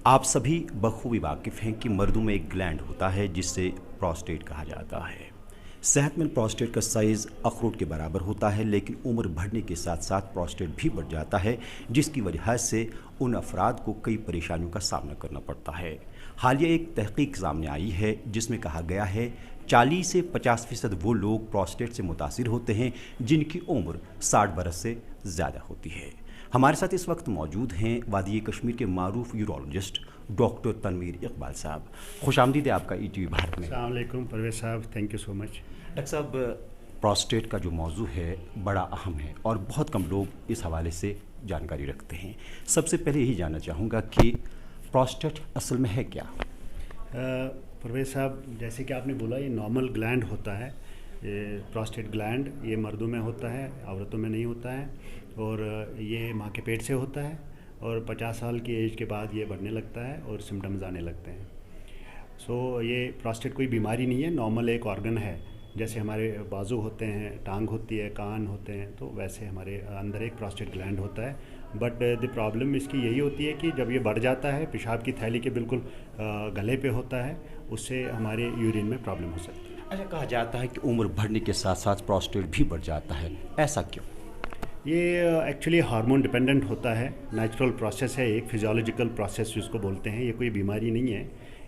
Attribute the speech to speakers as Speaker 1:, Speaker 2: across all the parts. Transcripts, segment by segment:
Speaker 1: आप सभी बखूबी वाकिफ़ हैं कि मर्दों में एक ग्लैंड होता है जिससे प्रोस्टेट कहा जाता है। सेहतमंद प्रोस्टेट का साइज़ अखरोट के बराबर होता है, लेकिन उम्र बढ़ने के साथ साथ प्रोस्टेट भी बढ़ जाता है, जिसकी वजह से उन अफराद को कई परेशानियों का सामना करना पड़ता है। हालिया एक तहकीक सामने आई है जिसमें कहा गया है 40 से 50% वो लोग प्रोस्टेट से मुतासिर होते हैं जिनकी उम्र 60 बरस से ज़्यादा होती है। हमारे साथ इस वक्त मौजूद हैं वादी कश्मीर के मारूफ यूरोलॉजिस्ट डॉक्टर तनवीर इकबाल साहब। खुश आमदीद है आपका ETV भारत में।
Speaker 2: अस्सलाम वालेकुम परवेज़ साहब, thank you so much.
Speaker 1: Doctor साहब, प्रोस्टेट का जो मौजू है बड़ा अहम है और बहुत कम लोग इस हवाले से जानकारी रखते हैं। सबसे पहले यही जानना चाहूँगा कि प्रोस्टेट असल में है क्या?
Speaker 2: परवेज़ साहब, जैसे कि आपने बोला, ये नॉर्मल ग्लैंड होता है। ये प्रोस्टेट ग्लैंड ये मर्दों में होता है, औरतों में नहीं होता है, और ये माँ के पेट से होता है और 50 साल की एज के बाद ये बढ़ने लगता है और सिम्टम्स आने लगते हैं। ये प्रोस्टेट कोई बीमारी नहीं है, नॉर्मल एक ऑर्गन है। जैसे हमारे बाजू होते हैं, टांग होती है, कान होते हैं, तो वैसे हमारे अंदर एक प्रोस्टेट ग्लैंड होता है। बट द प्रॉब्लम इसकी यही होती है कि जब ये बढ़ जाता है, पेशाब की थैली के बिल्कुल गले पे होता है, उससे हमारे यूरिन में प्रॉब्लम हो सकती है।
Speaker 1: अच्छा, कहा जाता है कि उम्र बढ़ने के साथ साथ प्रोस्टेट भी बढ़ जाता है, ऐसा क्यों?
Speaker 2: ये एक्चुअली हार्मोन डिपेंडेंट होता है, नेचुरल प्रोसेस है, एक फिजियोलॉजिकल प्रोसेस जिसको बोलते हैं। ये कोई बीमारी नहीं है।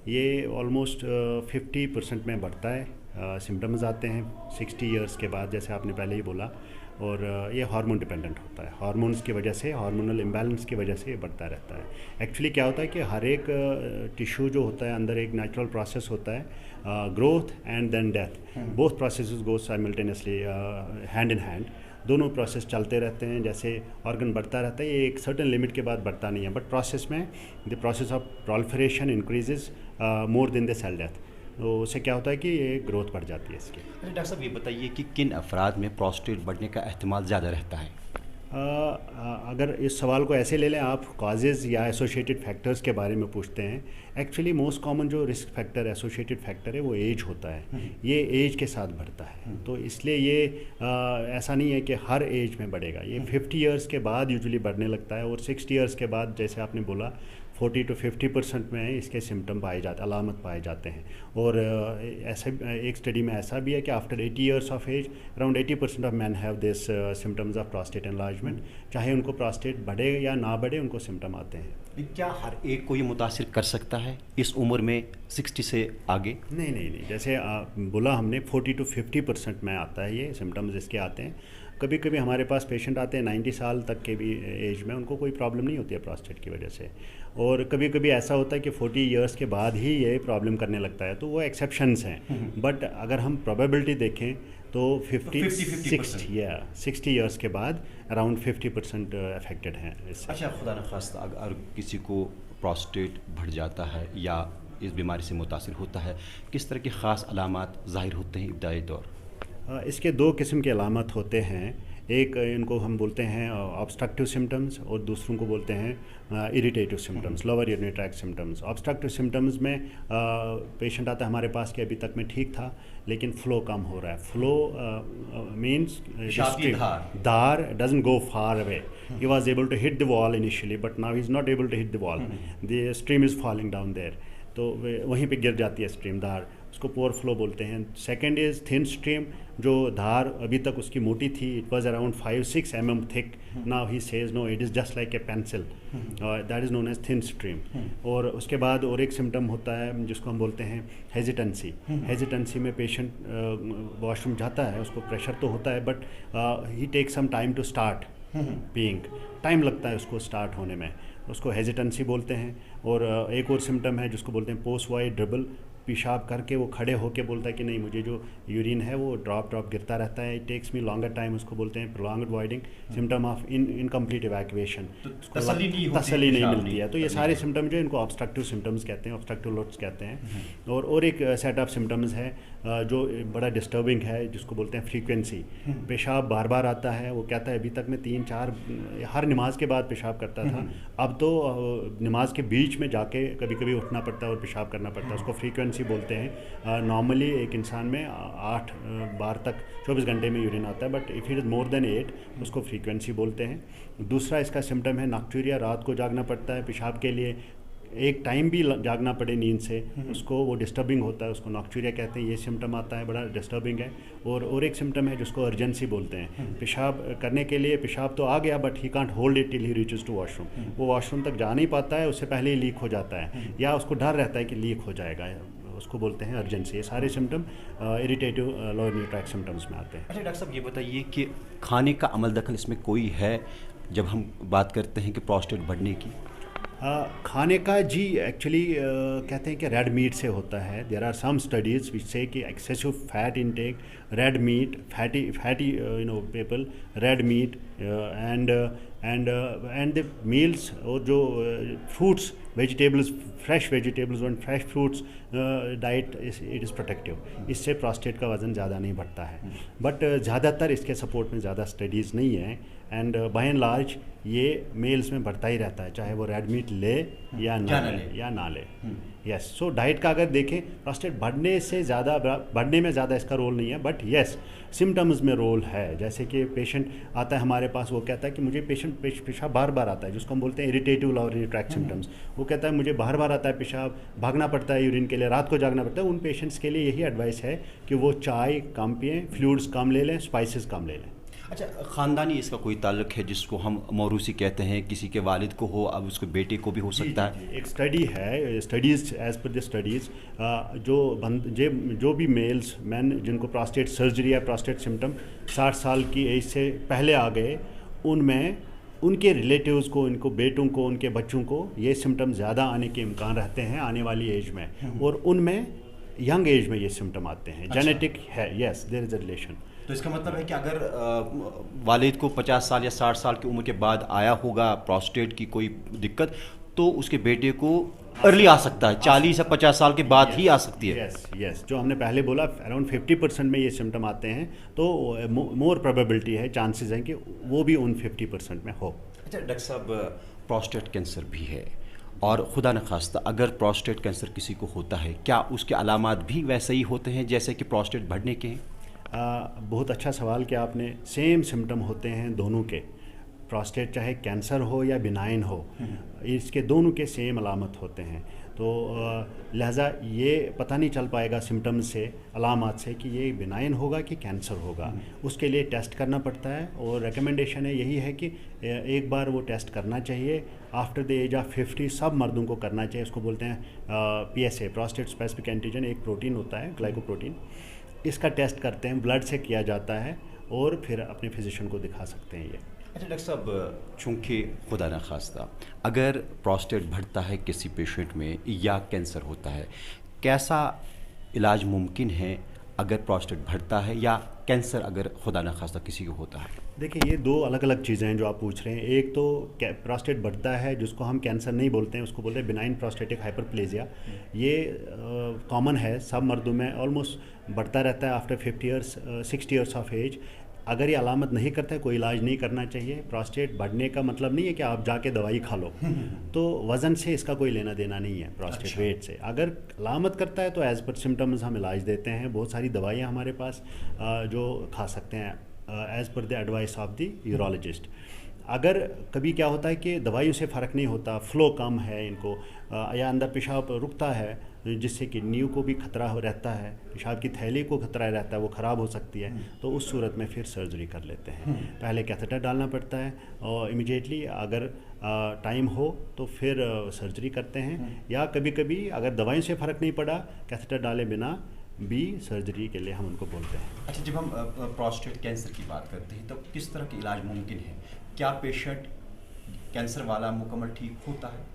Speaker 2: ये ऑलमोस्ट 50% में बढ़ता है। सिम्टम्स आते हैं 60 इयर्स के बाद, जैसे आपने पहले ही बोला, और ये हार्मोन डिपेंडेंट होता है। हार्मोन्स की वजह से, हार्मोनल इम्बैलेंस की वजह से ये बढ़ता रहता है। एक्चुअली क्या होता है कि हर एक टिश्यू जो होता है अंदर, एक नेचुरल प्रोसेस होता है, growth and then death. Both processes go simultaneously, hand in hand. दोनों प्रोसेस चलते रहते हैं। जैसे ऑर्गन बढ़ता रहता है, ये एक सर्टेन लिमिट के बाद बढ़ता नहीं है, बट प्रोसेस में the process of proliferation increases more than the cell death. तो उससे क्या होता है कि ये ग्रोथ बढ़ जाती है इसकी।
Speaker 1: डॉक्टर साहब, ये बताइए कि किन अफराद में प्रोस्टेट बढ़ने का एहतिमाल ज़्यादा रहता है?
Speaker 2: अगर इस सवाल को ऐसे ले लें आप, कॉजेज़ या एसोसिएटेड फैक्टर्स के बारे में पूछते हैं, एक्चुअली मोस्ट कॉमन जो रिस्क फैक्टर, एसोसिएटेड फैक्टर है, वो एज होता है। ये एज के साथ बढ़ता है, तो इसलिए ये ऐसा नहीं है कि हर एज में बढ़ेगा। ये 50 इयर्स के बाद यूजुअली बढ़ने लगता है, और 60 इयर्स के बाद, जैसे आपने बोला, 40 to 50% में इसके सिम्टम पाए जाते, अलामत पाए जाते हैं। और ऐसा एक स्टडी में ऐसा भी है कि after 80 years of age around 80% of man have this symptoms of prostate enlargement. चाहे उनको प्रोस्टेट बढ़े या ना बढ़े, उनको सिम्टम आते हैं।
Speaker 1: क्या हर एक को ये मुतासिर कर सकता है इस उम्र में, 60 से आगे?
Speaker 2: नहीं, जैसे बोला हमने, 40 to 50% में आता है, ये सिम्टम्स इसके आते हैं। कभी कभी हमारे पास पेशेंट आते हैं 90 साल तक के भी एज में, उनको कोई प्रॉब्लम नहीं होती है प्रोस्टेट की वजह से। और कभी कभी ऐसा होता है कि 40 इयर्स के बाद ही ये प्रॉब्लम करने लगता है, तो वो एक्सेप्शंस हैं। बट अगर हम प्रोबेबिलिटी देखें तो 60 इयर्स के बाद अराउंड 50% अफेक्टेड हैं इससे।
Speaker 1: अच्छा, खुदा न खास्ता अगर किसी को प्रोस्टेट बढ़ जाता है या इस बीमारी से मुतासिर होता है, किस तरह के ख़ास अलामात ज़ाहिर होते हैं इब्तदाई दौर?
Speaker 2: इसके दो किस्म के अलामत होते हैं। एक इनको हम बोलते हैं ऑब्स्ट्रक्टिव सिम्टम्स, और दूसरों को बोलते हैं irritative symptoms, lower urinary tract symptoms. Obstructive symptoms में पेशेंट आता है हमारे पास कि अभी तक में ठीक था, लेकिन फ्लो कम हो रहा है। फ्लो मीन्स धार doesn't go far away. He was able to hit the wall initially, but now he is not able to hit the wall, the stream is falling down there. तो वहीं पे गिर जाती है स्ट्रीम, धार, उसको poor flow बोलते हैं। Second is thin stream, जो धार अभी तक उसकी मोटी थी, it was around 5-6 mm thick, now he says no, it is just like a pencil, that is known as thin stream. और उसके बाद और एक सिम्टम होता है जिसको हम बोलते हैं हेजिटेंसी। हेजिटेंसी में पेशेंट वॉशरूम जाता है, उसको प्रेशर तो होता है, but he take some time to start peeing, time लगता है उसको स्टार्ट होने में, उसको हेजिटेंसी बोलते हैं। और एक और सिम्टम है जिसको बोलते हैं पोस्ट वॉइड ड्रिबल। पेशाब करके वो खड़े होके बोलता है कि नहीं, मुझे जो यूरिन है वो ड्रॉप गिरता रहता है, it takes me longer time, उसको बोलते हैं prolonged voiding, symptom of incomplete evacuation, तसल्ली नहीं मिलती है। तो ये सारे सिम्टम जो इनको ऑब्स्ट्रक्टिव सिम्टम्स कहते हैं, ऑब्स्ट्रक्टिव लोड्स कहते हैं। और एक सेट ऑफ सिम्टम्स है जो बड़ा डिस्टर्बिंग है, जिसको बोलते हैं फ्रीक्वेंसी। पेशाब बार बार आता है, वो कहता है अभी तक मैं 3-4 हर नमाज के बाद पेशाब करता था, अब तो नमाज के बीच में जाके कभी कभी उठना पड़ता है और पेशाब करना पड़ता है, उसको फ्रीक्वेंसी बोलते हैं। नॉर्मली एक इंसान में 8 बार तक 24 घंटे में यूरिन आता है, but if it is more than 8 उसको फ्रीक्वेंसी बोलते हैं। दूसरा इसका सिम्टम है नॉक्टूरिया, रात को जागना पड़ता है पेशाब के लिए, एक टाइम भी जागना पड़े नींद से, उसको वो डिस्टर्बिंग होता है, उसको नॉक्चूरिया कहते हैं, ये सिम्टम आता है, बड़ा डिस्टर्बिंग है। और एक सिम्टम है जिसको अर्जेंसी बोलते हैं, पेशाब करने के लिए पेशाब तो आ गया but he can't hold it till he reaches to washroom, वो वॉशरूम तक जा नहीं पाता है, उससे पहले ही लीक हो जाता है या उसको डर रहता है कि लीक हो जाएगा, उसको बोलते हैं अर्जेंसी। ये सारे symptom irritative lower urinary tract symptoms में आते हैं।
Speaker 1: अच्छा डॉक्टर साहब, ये बताइए कि खाने का अमल दखल इसमें कोई है जब हम बात करते हैं कि प्रोस्टेट बढ़ने की?
Speaker 2: खाने का जी एक्चुअली कहते हैं कि रेड मीट से होता है। देयर आर सम स्टडीज़ विच से कि excessive fat intake, red meat, fatty people, red meat and the meals, और जो fruits, vegetables, fresh vegetables and fresh fruits diet it is protective. इससे प्रोस्टेट का वज़न ज़्यादा नहीं बढ़ता है, बट ज़्यादातर इसके सपोर्ट में ज़्यादा स्टडीज़ नहीं है, एंड बाय एंड लार्ज ये मेल्स में बढ़ता ही रहता है, चाहे वो रेड मीट ले या ना ले। यस, सो डाइट का अगर देखें, प्रोस्टेट बढ़ने में ज़्यादा इसका रोल नहीं है, बट यस सिम्टम्स में रोल है। जैसे कि पेशेंट आता है हमारे पास, वो कहता है कि मुझे पेशाब बार बार आता है, जिसको हम बोलते हैं irritative lower urinary tract symptoms. वो कहता है मुझे बार बार आता है पेशाब, भागना पड़ता है यूरिन के लिए, रात को जागना पड़ता है। उन पेशेंट्स के लिए यही एडवाइस है कि वो चाय कम पिएँ, फ्लूइड्स कम ले लें, स्पाइसेस कम ले लें।
Speaker 1: अच्छा, ख़ानदानी इसका कोई ताल्लुक है जिसको हम मौरूसी कहते हैं, किसी के वालिद को हो, अब उसके बेटे को भी हो सकता है?
Speaker 2: एक स्टडी है, studies as per the studies, जो भी मैन जिनको प्रोस्टेट सर्जरी या प्रोस्टेट सिम्टम 60 साल की एज से पहले आ गए, उनमें उनके रिलेटिव्स को, इनको बेटों को, उनके बच्चों को ये सिम्टम ज़्यादा आने के इम्कान रहते हैं आने वाली एज में, और उनमें यंग एज में ये सिम्टम आते हैं। जेनेटिक है, yes, there is a relation.
Speaker 1: तो इसका मतलब है कि अगर वालिद को 50 साल या 60 साल की उम्र के बाद आया होगा प्रोस्टेट की कोई दिक्कत, तो उसके बेटे को अर्ली आ सकता है, 40 या 50 साल के बाद ही आ सकती है।
Speaker 2: यस, जो हमने पहले बोला अराउंड 50% में ये सिम्टम आते हैं, तो मोर प्रोबेबिलिटी है, चांसेस हैं कि वो भी उन 50% में हो।
Speaker 1: अच्छा डॉक्टर साहब, प्रोस्टेट कैंसर भी है, और खुदा न खास्ता अगर प्रोस्टेट कैंसर किसी को होता है, क्या उसके अलामात भी वैसे ही होते हैं जैसे कि प्रोस्टेट बढ़ने के हैं?
Speaker 2: बहुत अच्छा सवाल किया आपने। सेम सिम्टम होते हैं दोनों के, प्रोस्टेट चाहे कैंसर हो या बिनाइन हो, इसके दोनों के सेम अलामत होते हैं। तो लिहाजा ये पता नहीं चल पाएगा सिम्टम्स से, अलामत से, कि ये बिनाइन होगा कि कैंसर होगा। उसके लिए टेस्ट करना पड़ता है, और रिकमेंडेशन है यही है कि एक बार वो टेस्ट करना चाहिए आफ्टर द एज ऑफ 50। सब मर्दों को करना चाहिए। उसको बोलते हैं PSA, प्रोस्टेट स्पेसिफिक एंटीजन, एक प्रोटीन होता है, ग्लाइकोप्रोटीन। इसका टेस्ट करते हैं, ब्लड से किया जाता है, और फिर अपने फिजिशियन को दिखा सकते हैं ये।
Speaker 1: अच्छा डॉक्टर साहब, चूँकि खुदा न खास्ता अगर प्रोस्टेट बढ़ता है किसी पेशेंट में या कैंसर होता है, कैसा इलाज मुमकिन है अगर प्रोस्टेट बढ़ता है, या कैंसर अगर खुदा न खास्ता किसी को होता है?
Speaker 2: देखिए, ये दो अलग अलग चीज़ें हैं जो आप पूछ रहे हैं। एक तो प्रोस्टेट बढ़ता है, जिसको हम कैंसर नहीं बोलते हैं, उसको बोलते हैं बिनाइन प्रोस्टेटिक हाइपरप्लेजिया। ये कॉमन है, सब मर्दों में ऑलमोस्ट बढ़ता रहता है आफ्टर 60 ईयर्स ऑफ एज। अगर ये अलामत नहीं करता है, कोई इलाज नहीं करना चाहिए। प्रोस्टेट बढ़ने का मतलब नहीं है कि आप जाके दवाई खा लो, तो वज़न से इसका कोई लेना देना नहीं है, प्रोस्टेट वेट से। अगर अलामत करता है तो एज़ पर सिम्टम्स हम इलाज देते हैं। बहुत सारी दवाइयाँ हमारे पास जो खा सकते हैं as per the advice of the urologist. अगर कभी क्या होता है कि दवाइयों से फ़र्क नहीं होता, फ़्लो कम है इनको, या अंदर पेशाब रुकता है, जिससे किडनियों को भी खतरा रहता है, पेशाब की थैली को खतरा रहता है, वो ख़राब हो सकती है, तो उस सूरत में फिर सर्जरी कर लेते हैं। पहले कैथेटर डालना पड़ता है, और इमीडिएटली अगर टाइम हो तो फिर सर्जरी करते हैं, या कभी कभी अगर दवाइयों से फ़र्क नहीं पड़ा, कैथेटर डाले बिना भी सर्जरी के लिए हम उनको बोलते हैं।
Speaker 1: अच्छा, जब हम प्रोस्टेट कैंसर की बात करते हैं, तो किस तरह के इलाज मुमकिन है? क्या पेशेंट कैंसर वाला मुकम्मल ठीक होता है?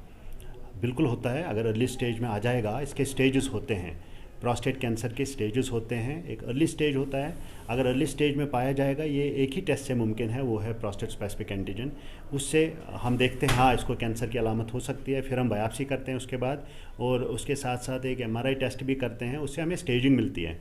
Speaker 2: बिल्कुल होता है, अगर अर्ली स्टेज में आ जाएगा। इसके स्टेजेस होते हैं, प्रोस्टेट कैंसर के स्टेजेस होते हैं। एक अर्ली स्टेज होता है, अगर अर्ली स्टेज में पाया जाएगा, ये एक ही टेस्ट से मुमकिन है, वो है प्रोस्टेट स्पेसिफिक एंटीजन। उससे हम देखते हैं हाँ इसको कैंसर की अलामत हो सकती है, फिर हम बायोप्सी करते हैं उसके बाद, और उसके साथ साथ एक MRI टेस्ट भी करते हैं, उससे हमें स्टेजिंग मिलती है।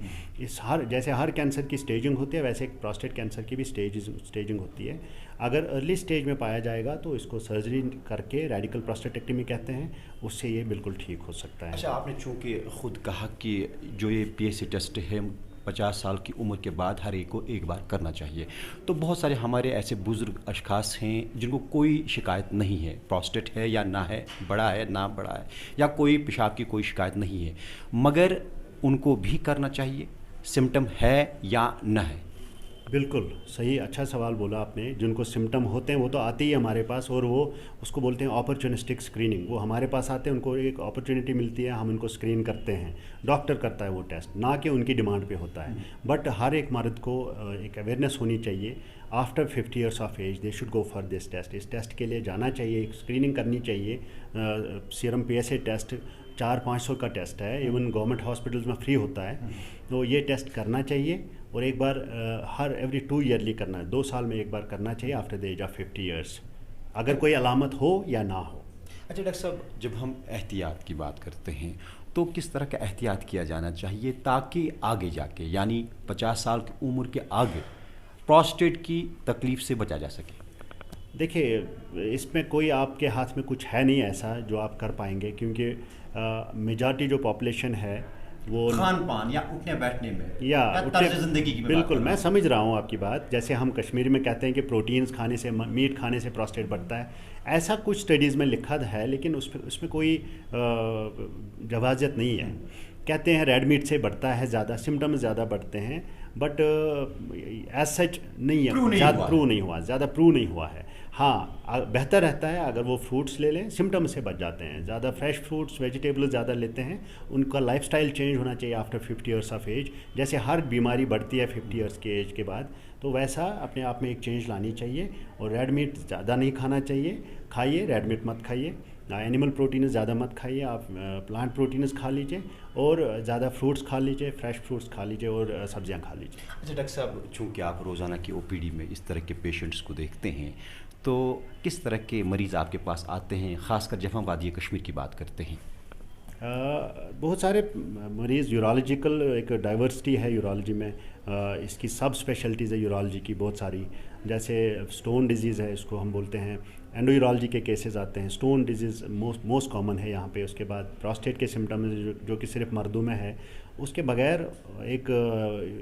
Speaker 2: जैसे हर कैंसर की स्टेजिंग होती है, वैसे एक प्रोस्टेट कैंसर की भी स्टेजिंग होती है। अगर अर्ली स्टेज में पाया जाएगा तो इसको सर्जरी करके, रेडिकल प्रोस्टेटेक्टमी कहते हैं, उससे ये बिल्कुल ठीक हो सकता है।
Speaker 1: अच्छा, आपने चूँकि ख़ुद कहा कि जो ये PSA टेस्ट है 50 साल की उम्र के बाद हर एक को एक बार करना चाहिए। तो बहुत सारे हमारे ऐसे बुज़ुर्ग अशख़ास हैं जिनको कोई शिकायत नहीं है, प्रोस्टेट है या ना है, बड़ा है ना बड़ा है, या कोई पेशाब की कोई शिकायत नहीं है, मगर उनको भी करना चाहिए, सिम्टम है या ना है?
Speaker 2: बिल्कुल सही, अच्छा सवाल बोला आपने। जिनको सिम्टम होते हैं वो तो आते ही हमारे पास, और वो उसको बोलते हैं अपॉर्चुनिस्टिक स्क्रीनिंग। वो हमारे पास आते हैं, उनको एक अपॉर्चुनिटी मिलती है, हम उनको स्क्रीन करते हैं, डॉक्टर करता है वो टेस्ट, ना कि उनकी डिमांड पे होता है। बट हर एक मर्द को एक अवेयरनेस होनी चाहिए। After 50 years of age they should go for this test. इस टेस्ट के लिए जाना चाहिए, स्क्रीनिंग करनी चाहिए। सीरम PSA टेस्ट 400-500 का टेस्ट है, इवन गवर्नमेंट हॉस्पिटल्स में फ्री होता है। तो ये टेस्ट करना चाहिए, और एक बार हर एवरी 2 ईयरली करना है, 2 साल में एक बार करना चाहिए after the age of 50 years, अगर कोई अलामत हो या ना हो।
Speaker 1: अच्छा डॉक्टर साहब, जब हम एहतियात की बात करते हैं तो किस तरह का एहतियात किया जाना चाहिए ताकि आगे जाके, यानी 50 साल की उम्र के आगे, प्रोस्टेट की तकलीफ से बचा जा सके?
Speaker 2: देखिए, इसमें कोई आपके हाथ में कुछ है नहीं ऐसा जो आप कर पाएंगे, क्योंकि मेजॉरिटी जो पॉपुलेशन है वो
Speaker 1: खान पान या उठने बैठने में
Speaker 2: या
Speaker 1: तर्ज ज़िंदगी की
Speaker 2: बिल्कुल, मैं समझ रहा हूँ आपकी बात। जैसे हम कश्मीरी में कहते हैं कि प्रोटीन्स खाने से, मीट खाने से प्रोस्टेट बढ़ता है, ऐसा कुछ स्टडीज़ में लिखा है, लेकिन उसमें कोई जवाज़त नहीं है। कहते हैं रेड मीट से बढ़ता है ज़्यादा, सिम्टम्स ज़्यादा बढ़ते हैं, बट एज सच नहीं है, ज़्यादा प्रूव नहीं हुआ, ज़्यादा प्रूव नहीं हुआ है। हाँ, बेहतर रहता है अगर वो फ्रूट्स ले लें, सिम्टम से बच जाते हैं। ज़्यादा फ्रेश फ्रूट्स, वेजिटेबल ज़्यादा लेते हैं। उनका लाइफस्टाइल चेंज होना चाहिए आफ्टर 50 ईयर्स ऑफ एज। जैसे हर बीमारी बढ़ती है 50 ईयर्स के एज के बाद, तो वैसा अपने आप में एक चेंज लानी चाहिए। और रेड मीट ज़्यादा नहीं खाना चाहिए, खाइए, रेड मीट मत खाइए। एनिमल प्रोटीन ज़्यादा मत खाइए, आप प्लांट प्रोटीन्स खा लीजिए, और ज़्यादा फ्रूट्स खा लीजिए, फ्रेश फ्रूट्स खा लीजिए, और सब्जियां खा लीजिए।
Speaker 1: अच्छा डॉक्टर साहब, चूँकि आप रोज़ाना की OPD में इस तरह के पेशेंट्स को देखते हैं, तो किस तरह के मरीज़ आपके पास आते हैं, ख़ासकर जब हम वादी कश्मीर की बात करते हैं?
Speaker 2: बहुत सारे मरीज़, यूरोलॉजिकल एक डाइवर्सिटी है यूरोलॉजी में। इसकी सब स्पेशलिटीज़ है यूरोलॉजी की बहुत सारी। जैसे स्टोन डिजीज़ है, इसको हम बोलते हैं, एंडोयूरोलॉजी के केसेस आते हैं। स्टोन डिजीज़ मोस्ट कॉमन है यहाँ पे। उसके बाद प्रोस्टेट के सिम्टम्स जो कि सिर्फ मर्दों में है। उसके बगैर एक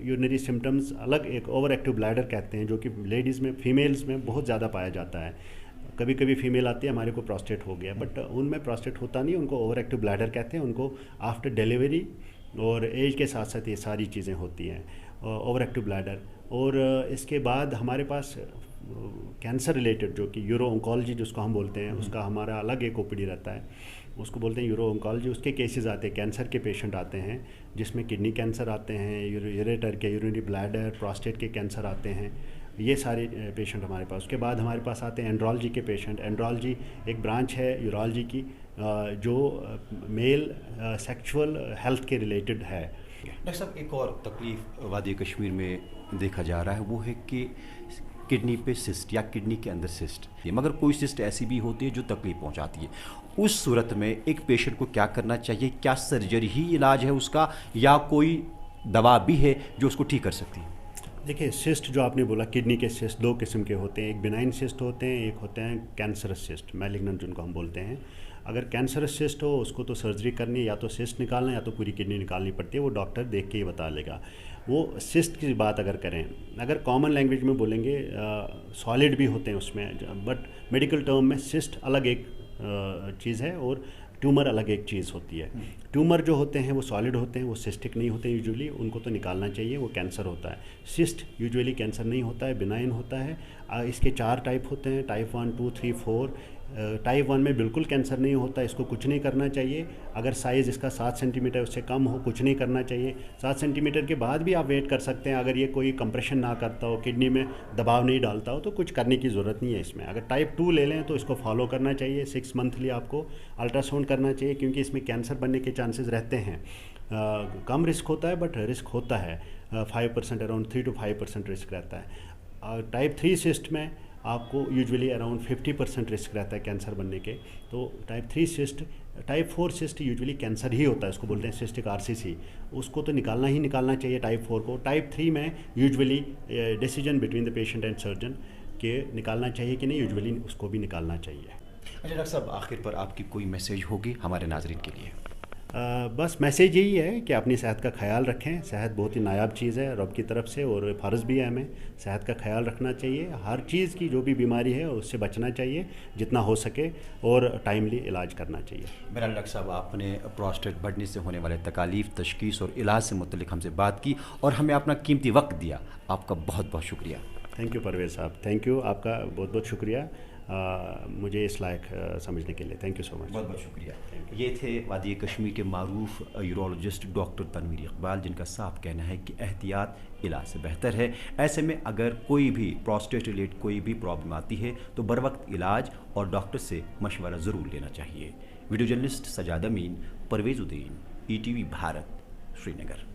Speaker 2: यूरिनरी सिम्टम्स अलग, एक ओवर एक्टिव ब्लैडर कहते हैं, जो कि लेडीज़ में, फीमेल्स में बहुत ज़्यादा पाया जाता है। कभी कभी फीमेल आती है, हमारे को प्रोस्टेट हो गया, बट उनमें प्रोस्टेट होता नहीं, उनको ओवर एक्टिव ब्लैडर कहते हैं। उनको आफ्टर डिलीवरी और एज के साथ साथ ये सारी चीज़ें होती हैं, ओवर एक्टिव ब्लैडर। और इसके बाद हमारे पास कैंसर रिलेटेड, जो कि यूरो ऑन्कोलॉजी जिसको हम बोलते हैं, उसका हमारा अलग एक OPD रहता है, उसको बोलते हैं यूरो ऑन्कोलॉजी। उसके केसेस आते हैं, कैंसर के पेशेंट आते हैं, जिसमें किडनी कैंसर आते हैं, यूरेटर के, यूरिनरी ब्लैडर, प्रोस्टेट के कैंसर आते हैं। ये सारे पेशेंट हमारे पास। उसके बाद हमारे पास आते हैं एंड्रोलॉजी के पेशेंट। एंड्रोलॉजी एक ब्रांच है यूरोलॉजी की, जो मेल सेक्सुअल हेल्थ के रिलेटेड है।
Speaker 1: डॉक्टर साहब, एक और तकलीफ़ वादी कश्मीर में देखा जा रहा है, वो है कि किडनी पे सिस्ट या किडनी के अंदर सिस्ट, मगर कोई सिस्ट ऐसी भी होती है जो तकलीफ पहुंचाती है। उस सूरत में एक पेशेंट को क्या करना चाहिए? क्या सर्जरी ही इलाज है उसका, या कोई दवा भी है जो उसको ठीक कर सकती है?
Speaker 2: देखिए, सिस्ट जो आपने बोला, किडनी के सिस्ट 2 किस्म के होते हैं। एक बिनाइन सिस्ट होते हैं, एक होते हैं कैंसरस सिस्ट, मैलिग्नेंट जिनको हम बोलते हैं। अगर कैंसरस सिस्ट हो, उसको तो सर्जरी करनी है, या तो सिस्ट निकालना या तो पूरी किडनी निकालनी पड़ती है। वो डॉक्टर देख के ही बता लेगा। वो सिस्ट की बात अगर करें, अगर कॉमन लैंग्वेज में बोलेंगे, सॉलिड भी होते हैं उसमें, बट मेडिकल टर्म में सिस्ट अलग एक चीज़ है और ट्यूमर अलग एक चीज़ होती है। ट्यूमर जो होते हैं वो सॉलिड होते हैं, वो सिस्टिक नहीं होते यूजुअली, उनको तो निकालना चाहिए, वो कैंसर होता है। सिस्ट यूजुअली कैंसर नहीं होता है, बिनाइन होता है। इसके 4 टाइप होते हैं, टाइप 1, 2, 3, 4। टाइप 1 में बिल्कुल कैंसर नहीं होता, इसको कुछ नहीं करना चाहिए। अगर साइज़ इसका 7 सेंटीमीटर उससे कम हो, कुछ नहीं करना चाहिए। 7 सेंटीमीटर के बाद भी आप वेट कर सकते हैं। अगर ये कोई कंप्रेशन ना करता हो, किडनी में दबाव नहीं डालता हो, तो कुछ करने की ज़रूरत नहीं है इसमें। अगर टाइप 2 ले लें तो इसको फॉलो करना चाहिए। 6 मंथली आपको अल्ट्रासाउंड करना चाहिए, क्योंकि इसमें कैंसर बनने के चांसेस रहते हैं। कम रिस्क होता है, बट रिस्क होता है 5%, अराउंड 3 to 5% रिस्क रहता है। टाइप 3 सिस्ट में आपको यूजुअली अराउंड 50% रिस्क रहता है कैंसर बनने के। तो type 3 cyst, type 4 cyst usually cancer ही होता है, उसको बोलते हैं सिस्टिक RCC। उसको तो निकालना ही निकालना चाहिए टाइप 4 को। टाइप 3 में usually decision between the patient and surgeon के निकालना चाहिए कि नहीं, यूजुअली उसको भी निकालना चाहिए।
Speaker 1: अच्छा डॉक्टर साहब, आखिर पर आपकी कोई मैसेज होगी हमारे नाज़रीन के लिए?
Speaker 2: बस मैसेज यही है कि अपनी सेहत का ख्याल रखें। सेहत बहुत ही नायाब चीज़ है रब की तरफ से, और फ़र्ज़ भी है हमें सेहत का ख्याल रखना चाहिए। हर चीज़ की जो भी बीमारी है उससे बचना चाहिए जितना हो सके, और टाइमली इलाज करना चाहिए।
Speaker 1: मेरा डॉक्टर साहब, आपने प्रोस्टेट बढ़ने से होने वाले तकालीफ, तशखीस और इलाज से मुतल्लिक हमसे बात की और हमें अपना कीमती वक्त दिया। आपका बहुत बहुत शुक्रिया।
Speaker 2: थैंक यू परवेज़ साहब, थैंक यू, आपका बहुत बहुत शुक्रिया मुझे इस लायक समझने के लिए। Thank you so much.
Speaker 1: बहुत बहुत शुक्रिया। ये थे वादी कश्मीर के मारूफ यूरोलॉजिस्ट डॉक्टर तनवीर इकबाल, जिनका साफ कहना है कि एहतियात इलाज से बेहतर है। ऐसे में अगर कोई भी प्रोस्टेट रिलेटेड कोई भी प्रॉब्लम आती है तो बर वक्त इलाज और डॉक्टर से मशवरा ज़रूर लेना चाहिए। वीडियो जर्नलिस्ट सजाद अमीन, परवेज़ उद्दीन, ETV भारत, श्रीनगर।